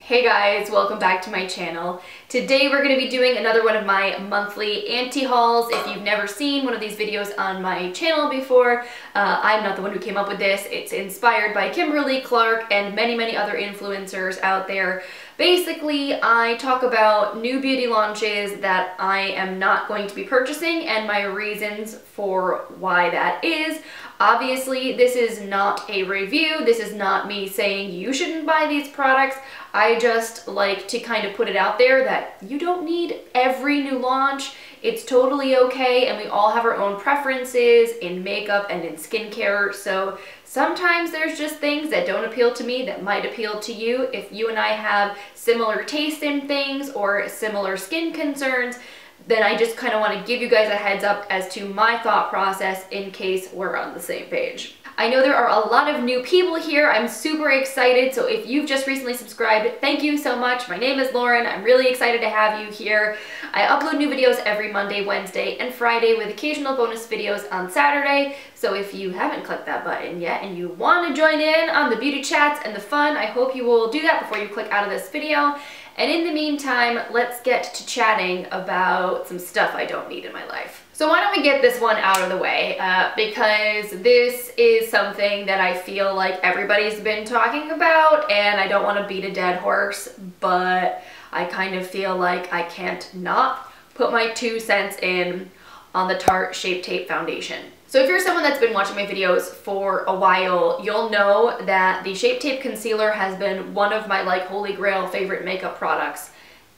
Hey guys, welcome back to my channel. Today we're going to be doing another one of my monthly anti-hauls. If you've never seen one of these videos on my channel before, I'm not the one who came up with this. It's inspired by Kimberly Clark and many other influencers out there. Basically, I talk about new beauty launches that I am not going to be purchasing and my reasons for why that is. Obviously, this is not a review. This is not me saying you shouldn't buy these products. I just like to kind of put it out there that you don't need every new launch. It's totally okay, and we all have our own preferences in makeup and in skincare, so sometimes there's just things that don't appeal to me that might appeal to you. If you and I have similar taste in things or similar skin concerns, then I just kind of want to give you guys a heads up as to my thought process in case we're on the same page. I know there are a lot of new people here. I'm super excited, so if you've just recently subscribed, thank you so much. My name is Lauren. I'm really excited to have you here. I upload new videos every Monday, Wednesday, and Friday with occasional bonus videos on Saturday, so if you haven't clicked that button yet and you want to join in on the beauty chats and the fun, I hope you will do that before you click out of this video. And in the meantime, let's get to chatting about some stuff I don't need in my life. So why don't we get this one out of the way, because this is something that I feel like everybody's been talking about, and I don't want to beat a dead horse, but I kind of feel like I can't not put my 2 cents in on the Tarte Shape Tape Foundation. So if you're someone that's been watching my videos for a while, you'll know that the Shape Tape Concealer has been one of my like holy grail favorite makeup products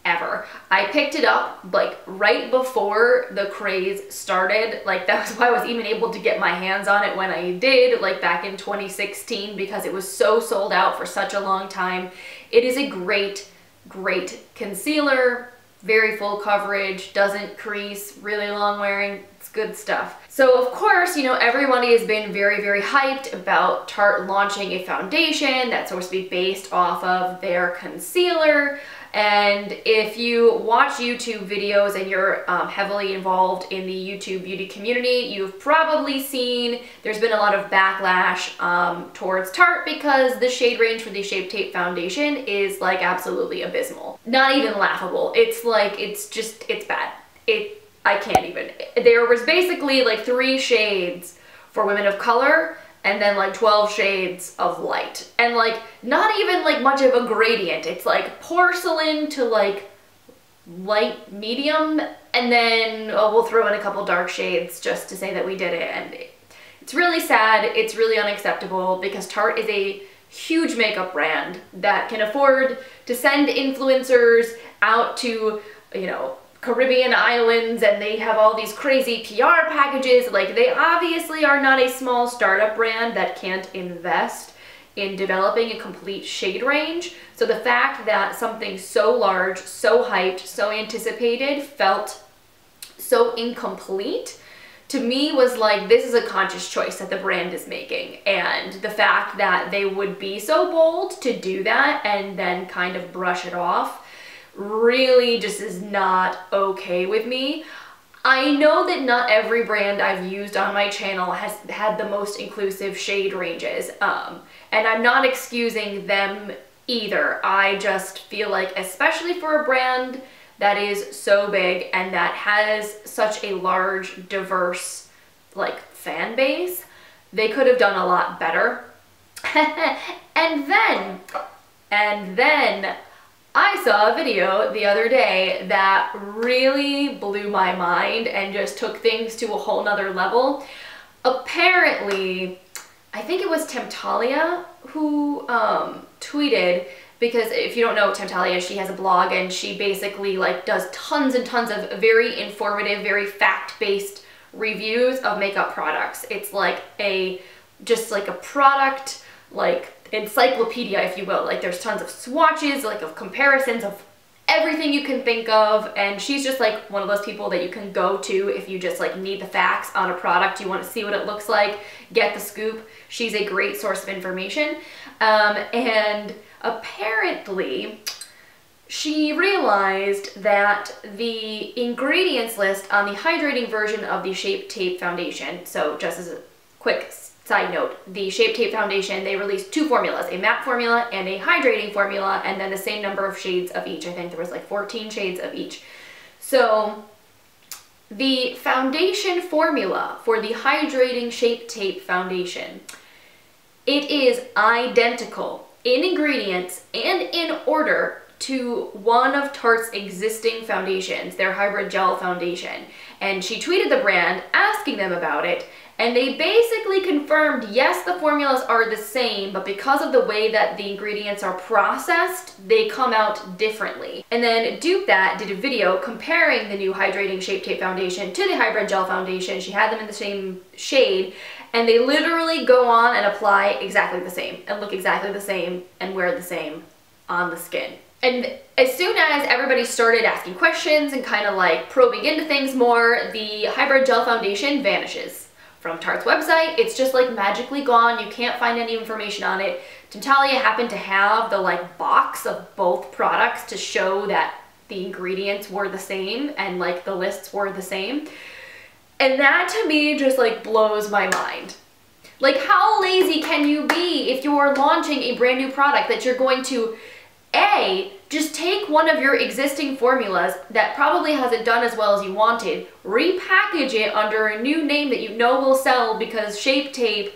ever. I picked it up like right before the craze started. Like that was why I was even able to get my hands on it when I did, like back in 2016, because it was so sold out for such a long time. It is a great concealer, very full coverage, doesn't crease, really long wearing. It's good stuff. So of course, you know, everybody has been very hyped about Tarte launching a foundation that's supposed to be based off of their concealer. And if you watch YouTube videos and you're heavily involved in the YouTube beauty community, you've probably seen there's been a lot of backlash towards Tarte because the shade range for the Shape Tape Foundation is like absolutely abysmal. Not even laughable. It's like, it's bad. I can't even. There was basically like 3 shades for women of color and then like 12 shades of light. And like not even like much of a gradient. It's like porcelain to like light medium, and then we'll throw in a couple dark shades just to say that we did it. And it's really sad. It's really unacceptable because Tarte is a huge makeup brand that can afford to send influencers out to, you know, Caribbean islands, and they have all these crazy PR packages. Like, they obviously are not a small startup brand that can't invest in developing a complete shade range. So the fact that something so large, so hyped, so anticipated felt so incomplete to me was like, this is a conscious choice that the brand is making. And the fact that they would be so bold to do that and then kind of brush it off really just is not okay with me. I know that not every brand I've used on my channel has had the most inclusive shade ranges, and I'm not excusing them either. I just feel like, especially for a brand that is so big and that has such a large, diverse, like, fan base, they could have done a lot better. And then I saw a video the other day that really blew my mind and just took things to a whole nother level. Apparently, I think it was Temptalia who tweeted, because if you don't know Temptalia, she has a blog and she basically like does tons and tons of very informative, very fact-based reviews of makeup products. It's like just like a product, like encyclopedia, if you will. Like, there's tons of swatches, like of comparisons of everything you can think of, and she's just like one of those people that you can go to if you just like need the facts on a product, you want to see what it looks like, get the scoop. She's a great source of information, and apparently she realized that the ingredients list on the hydrating version of the Shape Tape Foundation, so just as a quick side note, the Shape Tape foundation, they released 2 formulas, a matte formula and a hydrating formula, and then the same number of shades of each. I think there was like 14 shades of each. So the foundation formula for the Hydrating Shape Tape foundation, it is identical in ingredients and in order to one of Tarte's existing foundations, their hybrid gel foundation. And she tweeted the brand asking them about it, and they basically confirmed, yes, the formulas are the same, but because of the way that the ingredients are processed, they come out differently. And then Dupe That did a video comparing the new Hydrating Shape Tape foundation to the hybrid gel foundation. She had them in the same shade, and they literally go on and apply exactly the same, and look exactly the same, and wear the same on the skin. And as soon as everybody started asking questions and kind of like probing into things more, the hybrid gel foundation vanishes from Tarte's website. It's just like magically gone. You can't find any information on it. Natalia happened to have the like box of both products to show that the ingredients were the same and like the lists were the same. And that to me just like blows my mind. Like, how lazy can you be if you're launching a brand new product that you're going to just take one of your existing formulas that probably hasn't done as well as you wanted, repackage it under a new name that you know will sell because Shape Tape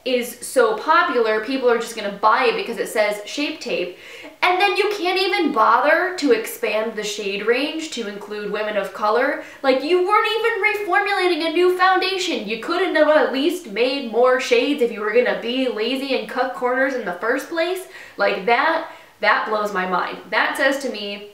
is so popular, people are just gonna buy it because it says Shape Tape, and then you can't even bother to expand the shade range to include women of color. Like, you weren't even reformulating a new foundation. You couldn't have at least made more shades if you were gonna be lazy and cut corners in the first place. Like, that blows my mind. That says to me,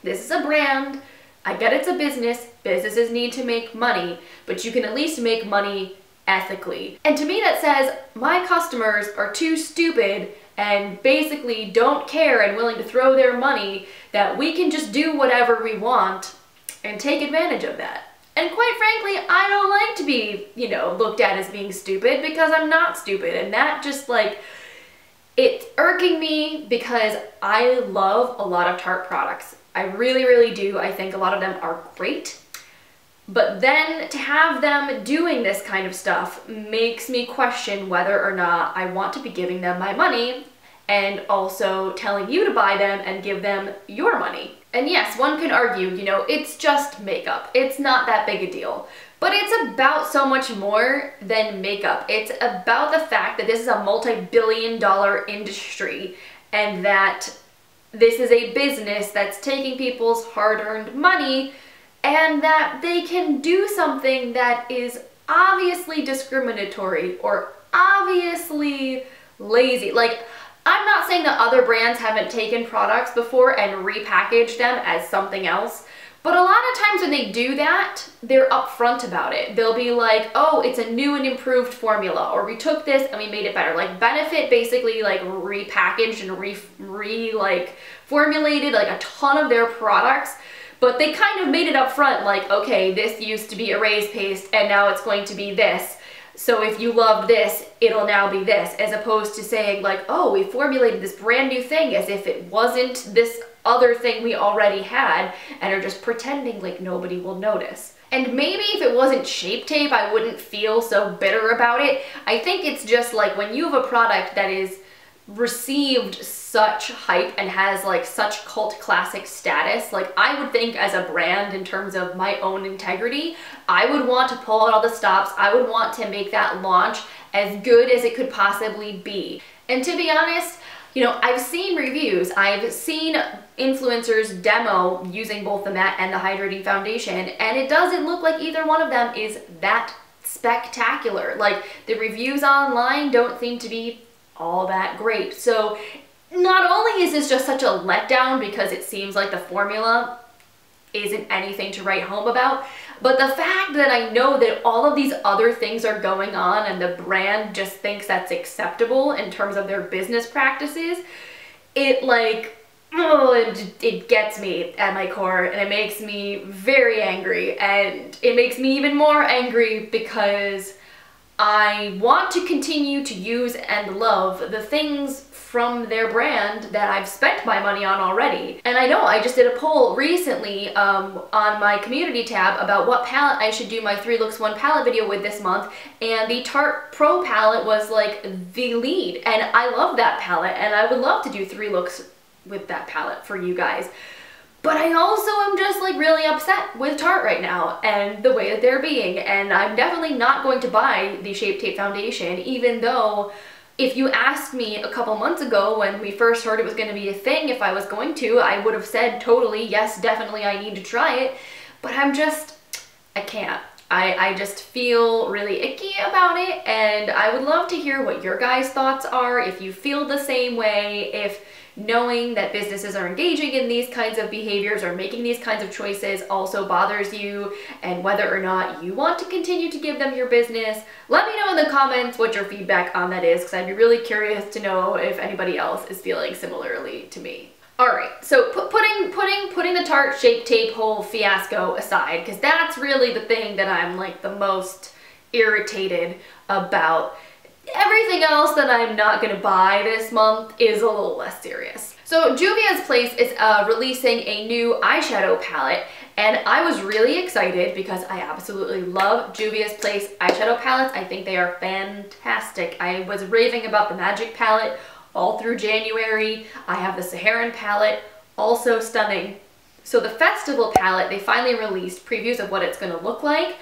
this is a brand, I get it's a business, businesses need to make money, but you can at least make money ethically. And to me that says, my customers are too stupid and basically don't care and willing to throw their money that we can just do whatever we want and take advantage of that. And quite frankly, I don't like to be, you know, looked at as being stupid because I'm not stupid, and that just like, it's irking me because I love a lot of Tarte products. I really, really do. I think a lot of them are great. But then to have them doing this kind of stuff makes me question whether or not I want to be giving them my money and also telling you to buy them and give them your money. And yes, one can argue, you know, it's just makeup. It's not that big a deal. But it's about so much more than makeup. It's about the fact that this is a multi-billion-dollar industry and that this is a business that's taking people's hard-earned money and that they can do something that is obviously discriminatory or obviously lazy. Like, I'm not saying that other brands haven't taken products before and repackaged them as something else, but a lot of times when they do that, they're upfront about it. They'll be like, oh, it's a new and improved formula, or we took this and we made it better. Like Benefit basically like repackaged and formulated like a ton of their products, but they kind of made it upfront like, okay, this used to be erase paste and now it's going to be this. So if you love this, it'll now be this, as opposed to saying like, oh, we formulated this brand new thing as if it wasn't this other thing we already had, and are just pretending like nobody will notice. And maybe if it wasn't Shape Tape, I wouldn't feel so bitter about it. I think it's just like when you have a product that is received such hype and has like such cult classic status, like I would think as a brand in terms of my own integrity, I would want to pull out all the stops. I would want to make that launch as good as it could possibly be. And to be honest, you know, I've seen reviews, I've seen influencers demo using both the matte and the hydrating foundation, and it doesn't look like either one of them is that spectacular. Like, the reviews online don't seem to be all that great. So not only is this just such a letdown because it seems like the formula isn't anything to write home about, but the fact that I know that all of these other things are going on and the brand just thinks that's acceptable in terms of their business practices, it like, oh, it gets me at my core, and it makes me very angry, and it makes me even more angry because I want to continue to use and love the things from their brand that I've spent my money on already. And I know I just did a poll recently on my community tab about what palette I should do my 3 looks 1 palette video with this month, and the Tarte Pro palette was like the lead, and I love that palette and I would love to do 3 looks with that palette for you guys. But I also am just like really upset with Tarte right now and the way that they're being, and I'm definitely not going to buy the Shape Tape foundation, even though if you asked me a couple months ago when we first heard it was going to be a thing if I was going to, I would have said totally, yes, definitely I need to try it, but I can't. I just feel really icky about it, and I would love to hear what your guys' thoughts are, if you feel the same way, if knowing that businesses are engaging in these kinds of behaviors or making these kinds of choices also bothers you, and whether or not you want to continue to give them your business. Let me know in the comments what your feedback on that is, because I'd be really curious to know if anybody else is feeling similarly to me. Alright, so putting the Tarte Shape Tape whole fiasco aside, because that's really the thing that I'm like the most irritated about. Everything else that I'm not going to buy this month is a little less serious. So Juvia's Place is releasing a new eyeshadow palette, and I was really excited because I absolutely love Juvia's Place eyeshadow palettes. I think they are fantastic. I was raving about the Magic palette all through January. I have the Saharan palette, also stunning. So the Festival palette, they finally released previews of what it's going to look like.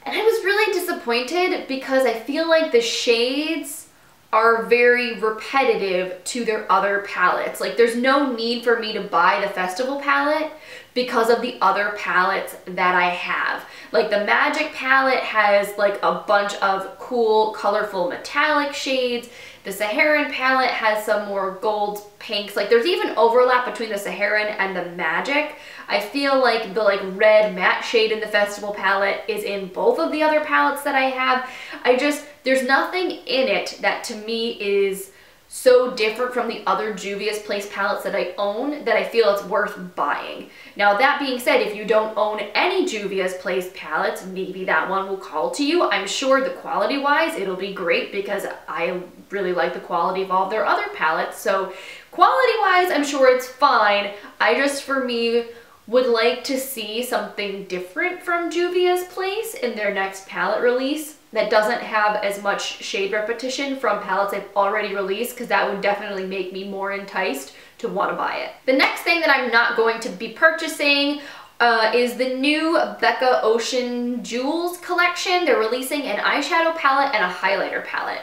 And I was really disappointed because I feel like the shades are very repetitive to their other palettes. Like there's no need for me to buy the Festival palette because of the other palettes that I have. Like the Magic palette has like a bunch of cool, colorful metallic shades. The Saharan palette has some more gold pinks. Like there's even overlap between the Saharan and the Magic. I feel like the like red matte shade in the Festival palette is in both of the other palettes that I have. There's nothing in it that to me is so different from the other Juvia's Place palettes that I own that I feel it's worth buying. Now that being said, if you don't own any Juvia's Place palettes, maybe that one will call to you. I'm sure the quality wise it'll be great because I really like the quality of all of their other palettes. So quality wise I'm sure it's fine. I just, for me, would like to see something different from Juvia's Place in their next palette release that doesn't have as much shade repetition from palettes I've already released, because that would definitely make me more enticed to want to buy it. The next thing that I'm not going to be purchasing is the new Becca Ocean Jewels collection. They're releasing an eyeshadow palette and a highlighter palette.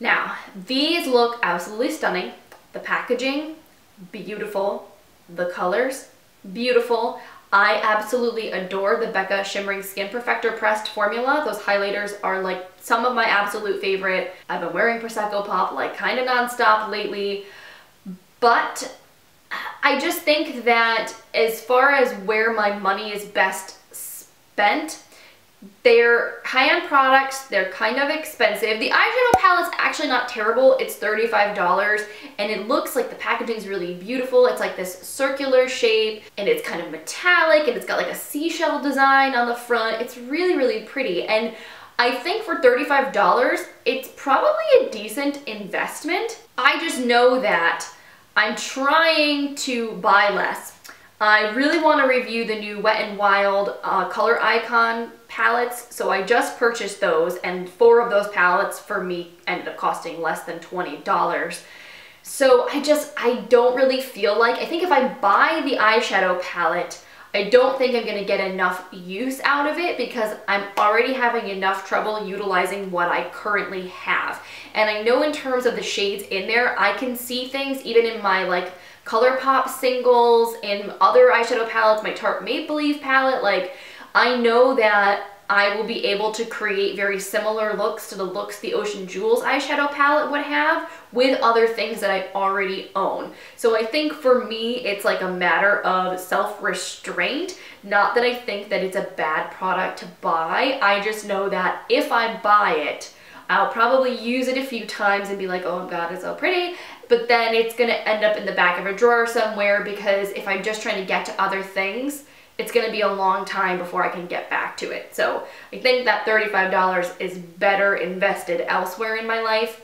Now, these look absolutely stunning. The packaging, beautiful. The colors, beautiful. I absolutely adore the Becca Shimmering Skin Perfector Pressed Formula. Those highlighters are like some of my absolute favorite. I've been wearing Prosecco Pop like kind of nonstop lately, but I just think that as far as where my money is best spent, they're high-end products, they're kind of expensive. The eyeshadow palette's actually not terrible. It's $35 and it looks like the packaging's really beautiful. It's like this circular shape and it's kind of metallic and it's got like a seashell design on the front. It's really, really pretty, and I think for $35, it's probably a decent investment. I just know that I'm trying to buy less. I really want to review the new Wet n Wild Color Icon palettes, so I just purchased those, and 4 of those palettes for me ended up costing less than $20. So I don't really feel like, I think if I buy the eyeshadow palette, I don't think I'm going to get enough use out of it because I'm already having enough trouble utilizing what I currently have. And I know in terms of the shades in there, I can see things even in my like ColourPop singles, in other eyeshadow palettes, my Tarte Maple Leaf palette. Like, I know that I will be able to create very similar looks to the looks the Ocean Jewels eyeshadow palette would have with other things that I already own. So I think for me, it's like a matter of self-restraint. Not that I think that it's a bad product to buy. I just know that if I buy it, I'll probably use it a few times and be like, oh God, it's so pretty. But then it's gonna end up in the back of a drawer somewhere because if I'm just trying to get to other things, it's going to be a long time before I can get back to it. So I think that $35 is better invested elsewhere in my life.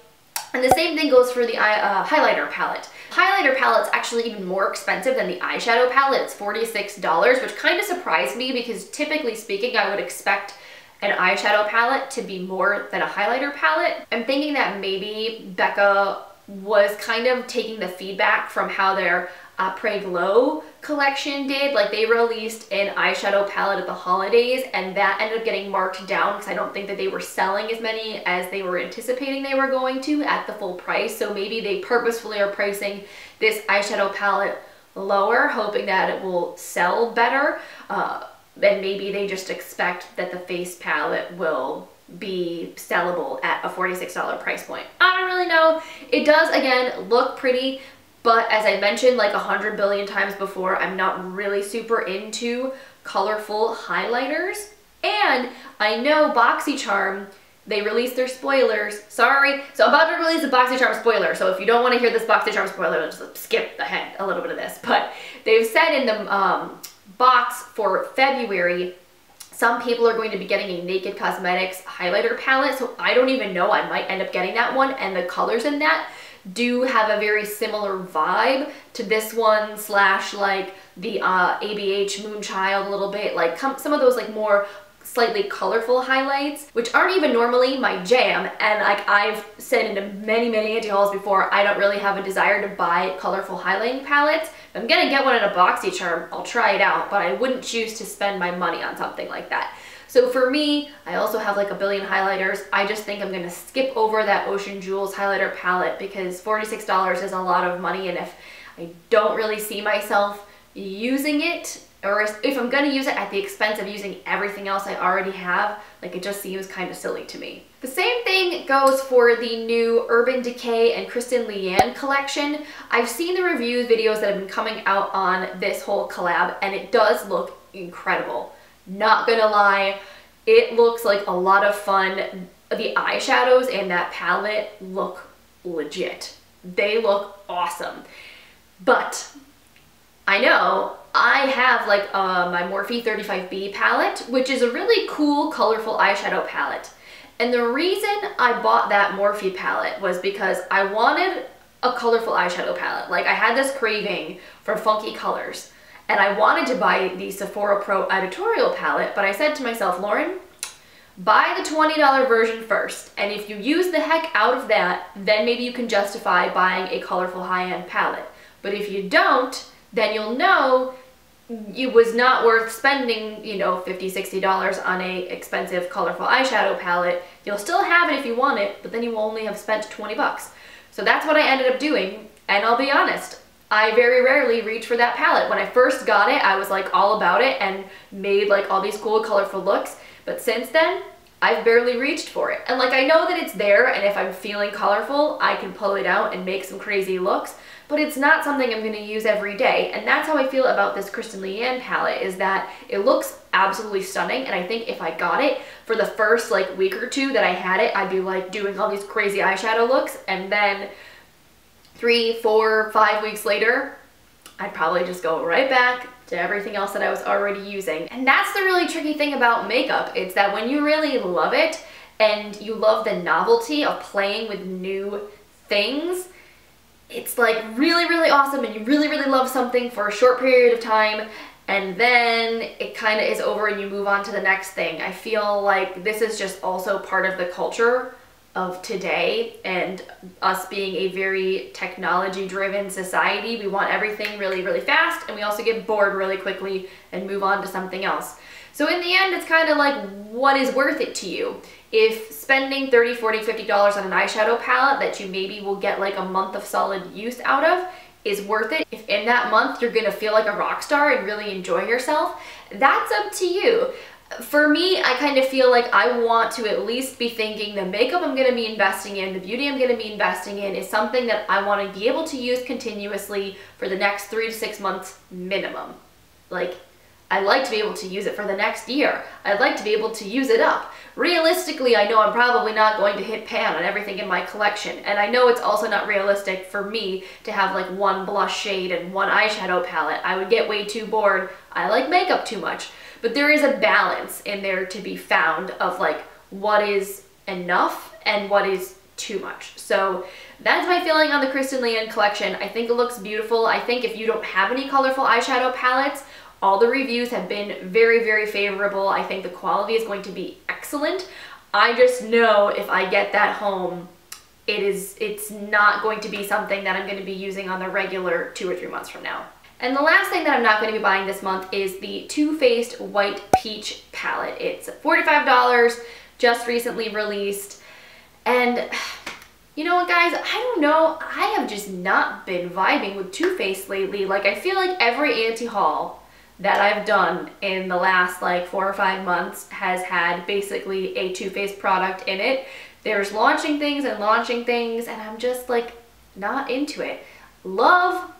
And the same thing goes for the highlighter palette. Highlighter palette's actually even more expensive than the eyeshadow palette. It's $46, which kind of surprised me because typically speaking, I would expect an eyeshadow palette to be more than a highlighter palette. I'm thinking that maybe Becca was kind of taking the feedback from how their Après Glow collection did. Like, they released an eyeshadow palette at the holidays and that ended up getting marked down because I don't think that they were selling as many as they were anticipating they were going to at the full price. So maybe they purposefully are pricing this eyeshadow palette lower, hoping that it will sell better. And maybe they just expect that the face palette will be sellable at a $46 price point. I don't really know. It does, again, look pretty, but as I mentioned like 100 billion times before, I'm not really super into colorful highlighters. And I know BoxyCharm, they released their spoilers. Sorry. So I'm about to release a BoxyCharm spoiler. So if you don't want to hear this BoxyCharm spoiler, just skip ahead a little bit of this. But they've said in the box for February, some people are going to be getting a Naked Cosmetics highlighter palette. So I don't even know, I might end up getting that one. And the colors in that do have a very similar vibe to this one slash like the ABH Moonchild a little bit. Like some of those like more slightly colorful highlights, which aren't even normally my jam. And like I've said in many anti-hauls before, I don't really have a desire to buy colorful highlighting palettes. If I'm gonna get one in a BoxyCharm, I'll try it out, but I wouldn't choose to spend my money on something like that. So for me, I also have like a billion highlighters. I just think I'm gonna skip over that Ocean Jewels highlighter palette because $46 is a lot of money, and if I don't really see myself using it, or if I'm gonna use it at the expense of using everything else I already have, like it just seems kind of silly to me. The same thing goes for the new Urban Decay and Kristen Leanne collection. I've seen the review videos that have been coming out on this whole collab, and it does look incredible. Not gonna lie, it looks like a lot of fun. The eyeshadows and that palette look legit. They look awesome. But I know I have like my Morphe 35B palette, which is a really cool, colorful eyeshadow palette. And the reason I bought that Morphe palette was because I wanted a colorful eyeshadow palette. Like I had this craving for funky colors. And I wanted to buy the Sephora Pro editorial palette, but I said to myself, Lauren, buy the $20 version first. And if you use the heck out of that, then maybe you can justify buying a colorful high-end palette. But if you don't, then you'll know it was not worth spending, you know, $50, $60 on a expensive colorful eyeshadow palette. You'll still have it if you want it, but then you will only have spent 20 bucks. So that's what I ended up doing, and I'll be honest, I very rarely reach for that palette. When I first got it, I was like all about it and made like all these cool colorful looks, but since then, I've barely reached for it. And like I know that it's there, and if I'm feeling colorful, I can pull it out and make some crazy looks, but it's not something I'm gonna use every day. And that's how I feel about this Kristen Leanne palette, is that it looks absolutely stunning, and I think if I got it for the first like week or two that I had it, I'd be like doing all these crazy eyeshadow looks, and then 3, 4, 5 weeks later, I'd probably just go right back to everything else that I was already using. And that's the really tricky thing about makeup. It's that when you really love it and you love the novelty of playing with new things, it's like really awesome, and you really love something for a short period of time, and then it kind of is over and you move on to the next thing. I feel like this is just also part of the culture of today, and us being a very technology-driven society. We want everything really fast, and we also get bored really quickly and move on to something else. So in the end, it's kind of like, what is worth it to you? If spending $30, $40, $50 on an eyeshadow palette that you maybe will get like a month of solid use out of is worth it, if in that month you're gonna feel like a rock star and really enjoy yourself, that's up to you. For me, I kind of feel like I want to at least be thinking the makeup I'm going to be investing in, the beauty I'm going to be investing in is something that I want to be able to use continuously for the next 3 to 6 months minimum. Like, I'd like to be able to use it for the next year. I'd like to be able to use it up. Realistically, I know I'm probably not going to hit pan on everything in my collection, and I know it's also not realistic for me to have like one blush shade and one eyeshadow palette. I would get way too bored. I like makeup too much. But there is a balance in there to be found of like what is enough and what is too much. So That's my feeling on the Kristen Leanne collection. I think it looks beautiful. I think if you don't have any colorful eyeshadow palettes, all the reviews have been very, very favorable. I think the quality is going to be excellent. I just know if I get that home, it's not going to be something that I'm going to be using on the regular 2 or 3 months from now. And the last thing that I'm not going to be buying this month is the Too Faced White Peach palette. It's $45, just recently released. And you know what, guys? I don't know. I have just not been vibing with Too Faced lately. Like, I feel like every anti-haul that I've done in the last like 4 or 5 months has had basically a Too Faced product in it. There's launching things, and I'm just like not into it. Love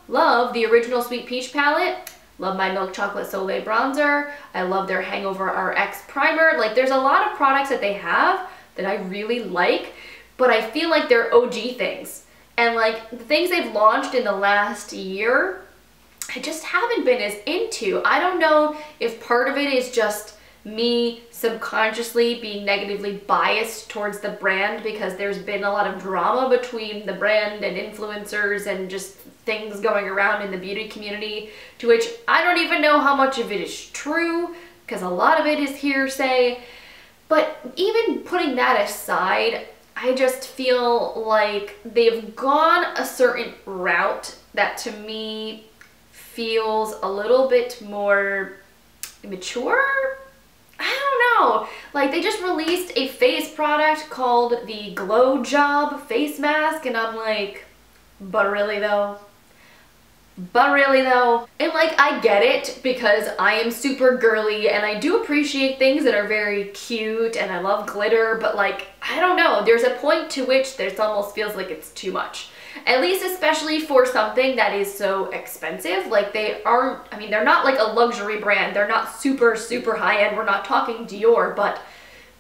the original Sweet Peach palette. Love my Milk Chocolate Soleil bronzer. I love their Hangover RX primer. Like, there's a lot of products that they have that I really like, but I feel like they're OG things. And like the things they've launched in the last year, I just haven't been as into. I don't know if part of it is just me subconsciously being negatively biased towards the brand because there's been a lot of drama between the brand and influencers and just things going around in the beauty community, to which I don't even know how much of it is true because a lot of it is hearsay. But even putting that aside, I just feel like they've gone a certain route that to me feels a little bit more mature. I don't know. Like, they just released a face product called the Glow Job face mask, and I'm like, but really though? But really though? And like, I get it because I am super girly and I do appreciate things that are very cute and I love glitter, but like, I don't know, there's a point to which this almost feels like it's too much. At least especially for something that is so expensive. Like, they aren't, I mean, they're not like a luxury brand. They're not super, super high end. We're not talking Dior, but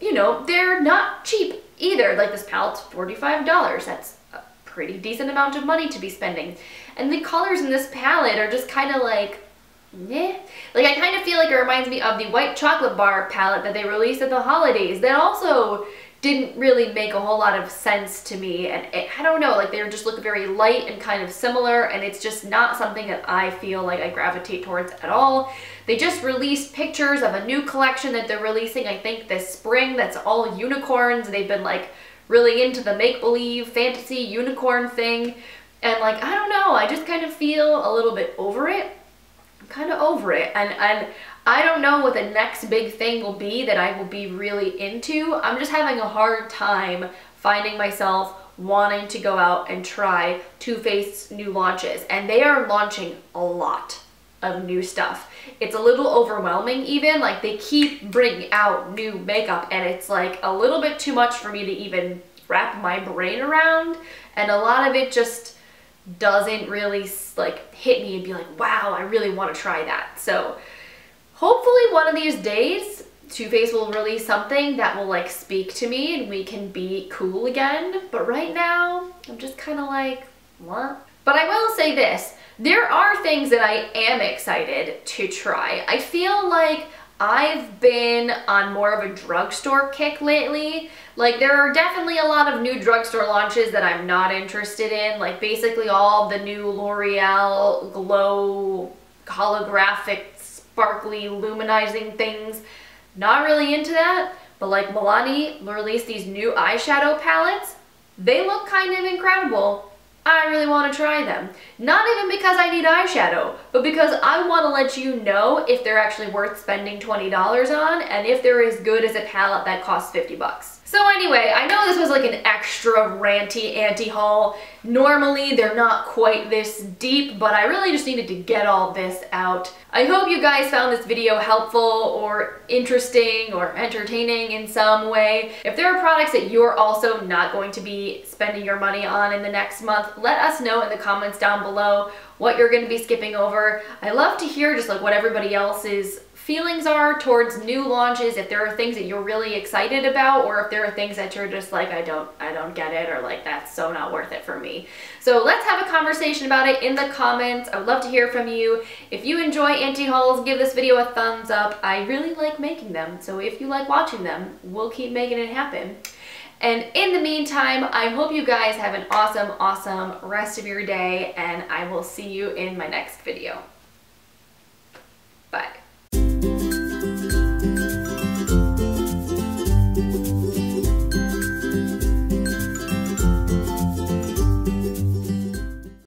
you know, they're not cheap either. Like, this palette's $45. That's a pretty decent amount of money to be spending. And the colors in this palette are just kind of like, meh. Like, I kind of feel like it reminds me of the White Chocolate Bar palette that they released at the holidays that also didn't really make a whole lot of sense to me. And I don't know, like, they just look very light and kind of similar, and it's just not something that I feel like I gravitate towards at all. They just released pictures of a new collection that they're releasing, I think this spring, that's all unicorns. They've been like really into the make-believe fantasy unicorn thing. And like, I don't know, I just kind of feel a little bit over it. I'm kind of over it. And I don't know what the next big thing will be that I will be really into. I'm just having a hard time finding myself wanting to go out and try Too Faced's new launches. And they are launching a lot of new stuff. It's a little overwhelming even. Like, they keep bringing out new makeup and it's like a little bit too much for me to even wrap my brain around. And a lot of it just doesn't really like hit me and be like, wow, I really want to try that. So hopefully one of these days Too Faced will release something that will like speak to me and we can be cool again. But right now I'm just kind of like, what? But I will say this, there are things that I am excited to try. I feel like I've been on more of a drugstore kick lately. Like, there are definitely a lot of new drugstore launches that I'm not interested in. Like, basically all the new L'Oreal glow holographic sparkly luminizing things. Not really into that. But like, Milani released these new eyeshadow palettes. They look kind of incredible. I really want to try them. Not even because I need eyeshadow, but because I want to let you know if they're actually worth spending $20 on and if they're as good as a palette that costs 50 bucks. So anyway, I know this was like an extra ranty anti-haul. Normally they're not quite this deep, but I really just needed to get all this out. I hope you guys found this video helpful or interesting or entertaining in some way. If there are products that you're also not going to be spending your money on in the next month, let us know in the comments down below what you're going to be skipping over. I love to hear just like what everybody else's feelings are towards new launches, if there are things that you're really excited about or if there are things that you're just like, I don't get it, or like, that's so not worth it for me. So let's have a conversation about it in the comments. I would love to hear from you. If you enjoy anti-hauls, give this video a thumbs up. I really like making them, so if you like watching them, we'll keep making it happen. And in the meantime, I hope you guys have an awesome, awesome rest of your day, and I will see you in my next video. Bye.